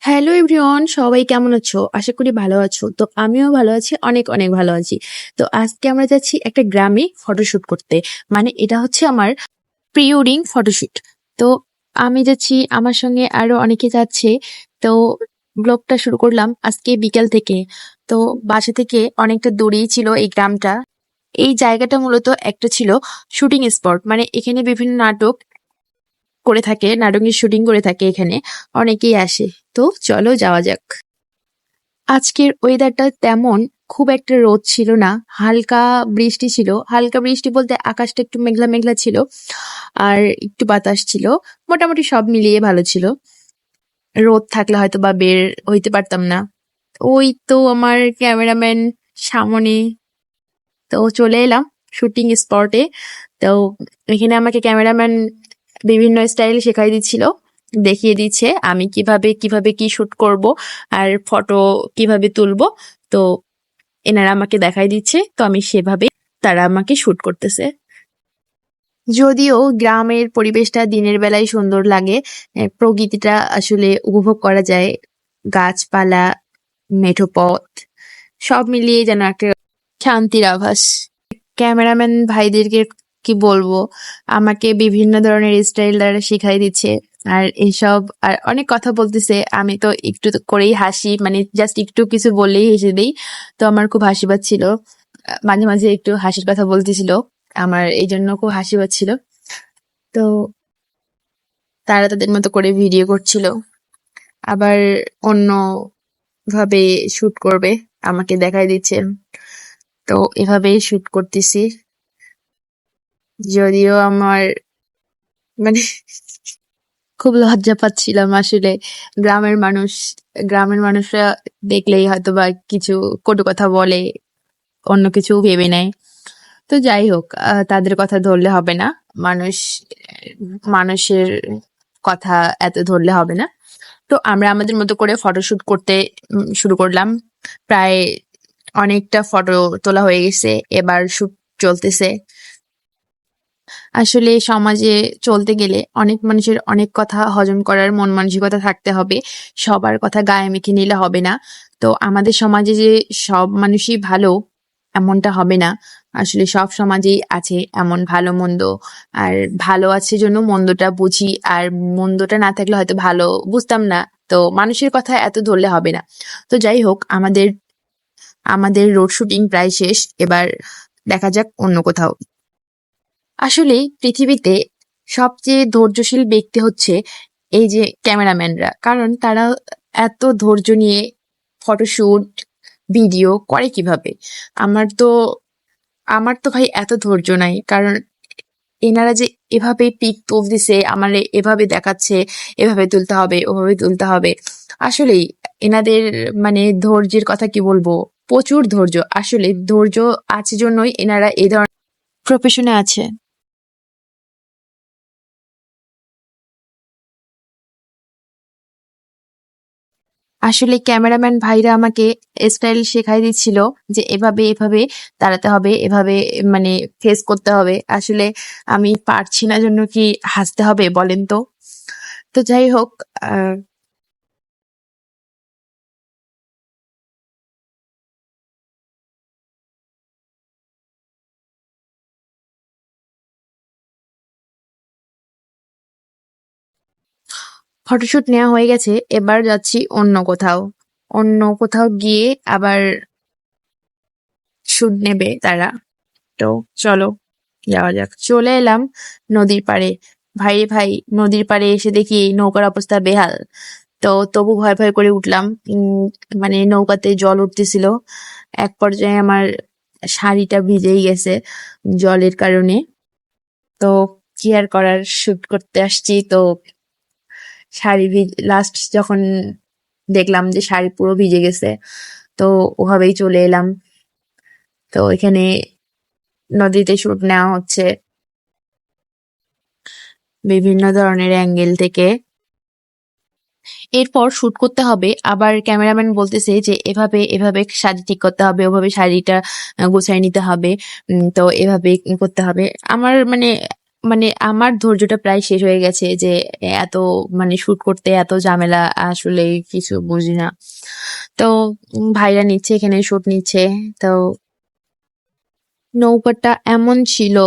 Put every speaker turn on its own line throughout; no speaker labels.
Hello everyone, সবাই কেমন আছো? আশা করি ভালো আছো। তো আমিও ভালো আছি, অনেক অনেক ভালো আছি। তো আজকে আমরা যাচ্ছি একটা গ্রামে ফটোশুট করতে। মানে এটা হচ্ছে আমার প্রি ওয়েডিং ফটোশুট। তো আমি যাচ্ছি, আমার সঙ্গে আরো অনেকে যাচ্ছে। তো ব্লগটা শুরু করলাম আজকে বিকেল থেকে। তো বাসা থেকে অনেকটা দূরেই ছিল এই গ্রামটা। এই জায়গাটা মূলত একটা ছিল শুটিং স্পট, মানে এখানে বিভিন্ন নাটক করে থাকে, নাটকের শুটিং করে থাকে এখানে। অনেকেই আসে। তো চলো যাওয়া যাক। আজকের ওয়েদারটা তেমন খুব একটা রোদ ছিল না, হালকা বৃষ্টি ছিল। হালকা বৃষ্টি বলতে আকাশটা একটু মেঘলা মেঘলা ছিল, আর একটু বাতাস ছিল। মোটামুটি সব মিলিয়ে ভালো ছিল। রোদ থাকলে হয়তো বা বের হইতে পারতাম না। ওই তো আমার ক্যামেরাম্যান সামনে। তো চলে এলাম শুটিং স্পটে। তো এখানে আমাকে ক্যামেরাম্যান বিভিন্ন স্টাইল শেখাই দিচ্ছিল, দেখিয়ে দিচ্ছে আমি কিভাবে কিভাবে কি শুট করব আর ফটো কিভাবে তুলবো। তো এনারা আমাকে দেখাই দিচ্ছে, তো আমি সেভাবে তারা আমাকে শুট করতেছে। যদিও গ্রামের পরিবেশটা দিনের বেলায় সুন্দর লাগে, প্রকৃতিটা আসলে উপভোগ করা যায়, গাছপালা, মেঠো পথ, সব মিলিয়ে যেন একটা শান্তির আভাস। ক্যামেরাম্যান ভাইদেরকে কি বলবো, আমাকে বিভিন্ন ধরনের স্টাইল দ্বারা শিখাই দিচ্ছে। আর এইসব আর অনেক কথা বলতেছে, আমি তো একটু করেই হাসি, মানে জাস্ট একটু কিছু বললেই হেসে দিই। তো আমার খুব হাসি পাচ্ছিল, মাঝে মাঝে একটু হাসির কথা বলতেছিল, আমার এই জন্য খুব হাসি পাচ্ছিল। তো তারা তাদের মতো করে ভিডিও করছিল, আবার অন্য ভাবে শুট করবে আমাকে দেখাই দিচ্ছে। তো এভাবেই শুট করতেছি। যদিও আমার মানে খুব লজ্জা পাচ্ছিলাম আসলে। গ্রামের মানুষ, গ্রামের মানুষরা দেখলেই হয়তো বা কিছু কটু কথা বলে, অন্য কিছু ভেবে নেয়। তো যাই হোক, তাদের কথা ধরলে হবে না। মানুষ, মানুষের কথা এত ধরলে হবে না। তো আমরা আমাদের মতো করে ফটোশুট করতে শুরু করলাম। প্রায় অনেকটা ফটো তোলা হয়ে গেছে, এবার শুট চলতেছে। আসলে সমাজে চলতে গেলে অনেক মানুষের অনেক কথা হজম করার মন মানসিকতা থাকতে হবে। সবার কথা গায়ে মেখে নিলে হবে না। তো আমাদের সমাজে যে সব মানুষই ভালো এমনটা হবে না। আসলে সব সমাজেই আছে এমন ভালো মন্দ। আর ভালো আছে জন্য মন্দটা বুঝি, আর মন্দটা না থাকলে হয়তো ভালো বুঝতাম না। তো মানুষের কথা এত ধরলে হবে না। তো যাই হোক, আমাদের আমাদের রোড শুটিং প্রায় শেষ। এবার দেখা যাক অন্য কোথাও। আসলে পৃথিবীতে সবচেয়ে ধৈর্যশীল ব্যক্তি হচ্ছে এই যে ক্যামেরাম্যানরা, কারণ তারা এত ধৈর্য নিয়ে ফটোশুট ভিডিও করে কিভাবে। আমার তো আমার তো ভাই এত ধৈর্য নাই, কারণ এনারা যে এভাবে পিক তুলতেছে, আমার এভাবে দেখাচ্ছে, এভাবে তুলতে হবে, ওভাবে তুলতে হবে। আসলেই এনাদের মানে ধৈর্যের কথা কি বলবো, প্রচুর ধৈর্য। আসলে ধৈর্য আছে জন্যই এনারা এই ধরনের প্রফেশনে আছে। আসলে ক্যামেরাম্যান ভাইরা আমাকে স্টাইল শেখাই দিচ্ছিল যে এভাবে এভাবে দাঁড়াতে হবে, এভাবে মানে ফেস করতে হবে। আসলে আমি পারছি না জন্য কি হাসতে হবে বলেন তো? তো যাই হোক, আহ ফটোশুট নেওয়া হয়ে গেছে, এবার যাচ্ছি অন্য কোথাও। অন্য কোথাও গিয়ে আবার শুট নেবে তারা। তো চলো যাওয়া যাক। চলে এলাম নদীর পাড়ে। ভাই রে ভাই, নদীর পাড়ে এসে দেখি এই নৌকার অবস্থা বেহাল। তো তবু ভয় ভয় করে উঠলাম। মানে নৌকাতে জল উঠতেছিল। এক পর্যায়ে আমার শাড়িটা ভিজেই গেছে জলের কারণে। তো কি আর করার, শুট করতে আসছি তো শাড়ি লাস্ট যখন দেখলাম যে শাড়ি পুরো ভিজে গেছে, তো ওভাবেই চলে এলাম। তো এখানে নদীতে শুট নেওয়া হচ্ছে বিভিন্ন ধরনের অ্যাঙ্গেল থেকে। এরপর শুট করতে হবে, আবার ক্যামেরাম্যান বলতেছে যে এভাবে এভাবে শাড়ি ঠিক করতে হবে, ওভাবে শাড়িটা গুছাই নিতে হবে। তো এভাবে করতে হবে। আমার মানে মানে আমার ধৈর্যটা প্রায় শেষ হয়ে গেছে যে এত মানে শুট করতে এত ঝামেলা, আসলে কিছু বুঝি না। তো ভাইরা নিচ্ছে, এখানে শুট নিচ্ছে। তো নৌকাটা এমন ছিল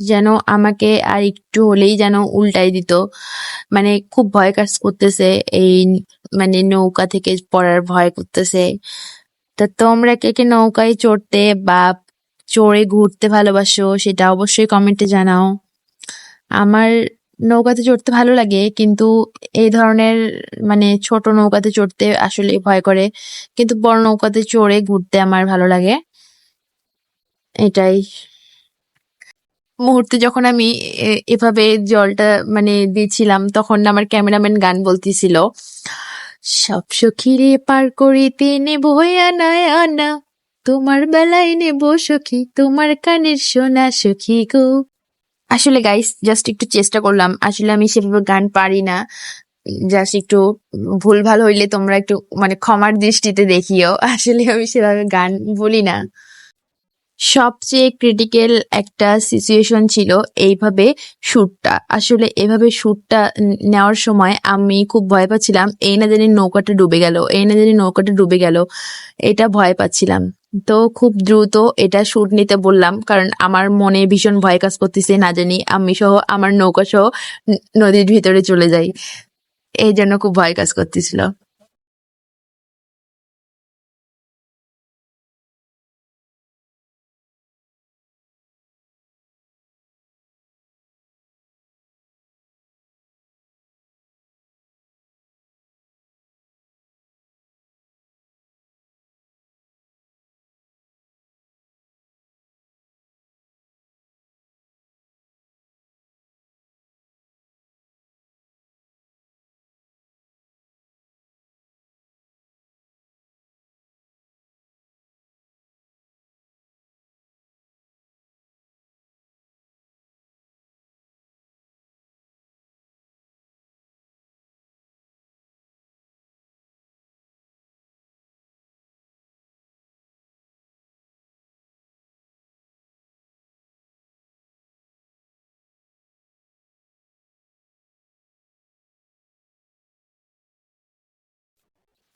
যেন আমাকে আর একটু হলেই যেন উল্টাই দিত। মানে খুব ভয় কাজ করতেছে, এই মানে নৌকা থেকে পড়ার ভয় করতেছে। তা তোমরা কে কে নৌকায় চড়তে বা চড়ে ঘুরতে ভালোবাসো সেটা অবশ্যই কমেন্টে জানাও। আমার নৌকাতে চড়তে ভালো লাগে, কিন্তু এই ধরনের মানে ছোট নৌকাতে চড়তে আসলে ভয় করে, কিন্তু বড় নৌকাতে চড়ে ঘুরতে আমার ভালো লাগে। এটাই। মুহূর্তে যখন আমি এভাবে জলটা মানে দিচ্ছিলাম, তখন আমার ক্যামেরাম্যান গান বলতেছিল, সব সখীরে পার করিতে নেব আনা আনা, তোমার বেলায় নেব সখী, তোমার কানের সোনা সখী গো। আসলে গাইস জাস্ট একটু চেষ্টা করলাম, আসলে আমি সেভাবে গান পারি না। জাস্ট একটু ভুলভাল হইলে তোমরা একটু মানে ক্ষমার দৃষ্টিতে দেখিও, আসলে আমি সেভাবে গান বলি না। সবচেয়ে ক্রিটিক্যাল একটা সিচুয়েশন ছিল এইভাবে শ্যুটটা। আসলে এভাবে শ্যুটটা নেওয়ার সময় আমি খুব ভয় পাচ্ছিলাম, এই না জানি নৌকাটা ডুবে গেল, এই না জানি নৌকাটা ডুবে গেল, এটা ভয় পাচ্ছিলাম। তো খুব দ্রুত এটা শ্যুট নিতে বললাম, কারণ আমার মনে ভীষণ ভয় কাজ করতেছে, না জানি আমি সহ আমার নৌকা সহ নদীর ভিতরে চলে যাই, এই জন্য খুব ভয় কাজ করতেছিল।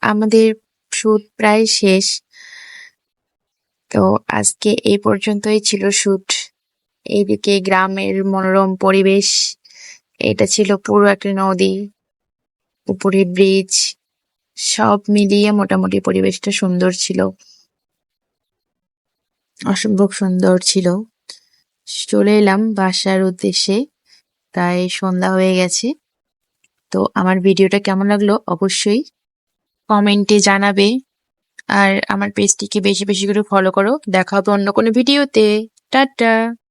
আমাদের শুট প্রায় শেষ। তো আজকে এই পর্যন্তই ছিল শুট। এইদিকে গ্রামের মনোরম পরিবেশ, এটা ছিল পুরো একটা নদী, উপরে ব্রিজ, সব মিলিয়ে মোটামুটি পরিবেশটা সুন্দর ছিল, অসম্ভব সুন্দর ছিল। চলে এলাম বাসার উদ্দেশ্যে, প্রায় সন্ধ্যা হয়ে গেছে। তো আমার ভিডিওটা কেমন লাগলো অবশ্যই কমেন্টে জানাবে, আর আমার পেজটিকে বেশি বেশি করে ফলো করো। দেখা হবে অন্য কোনো ভিডিওতে। টাটা।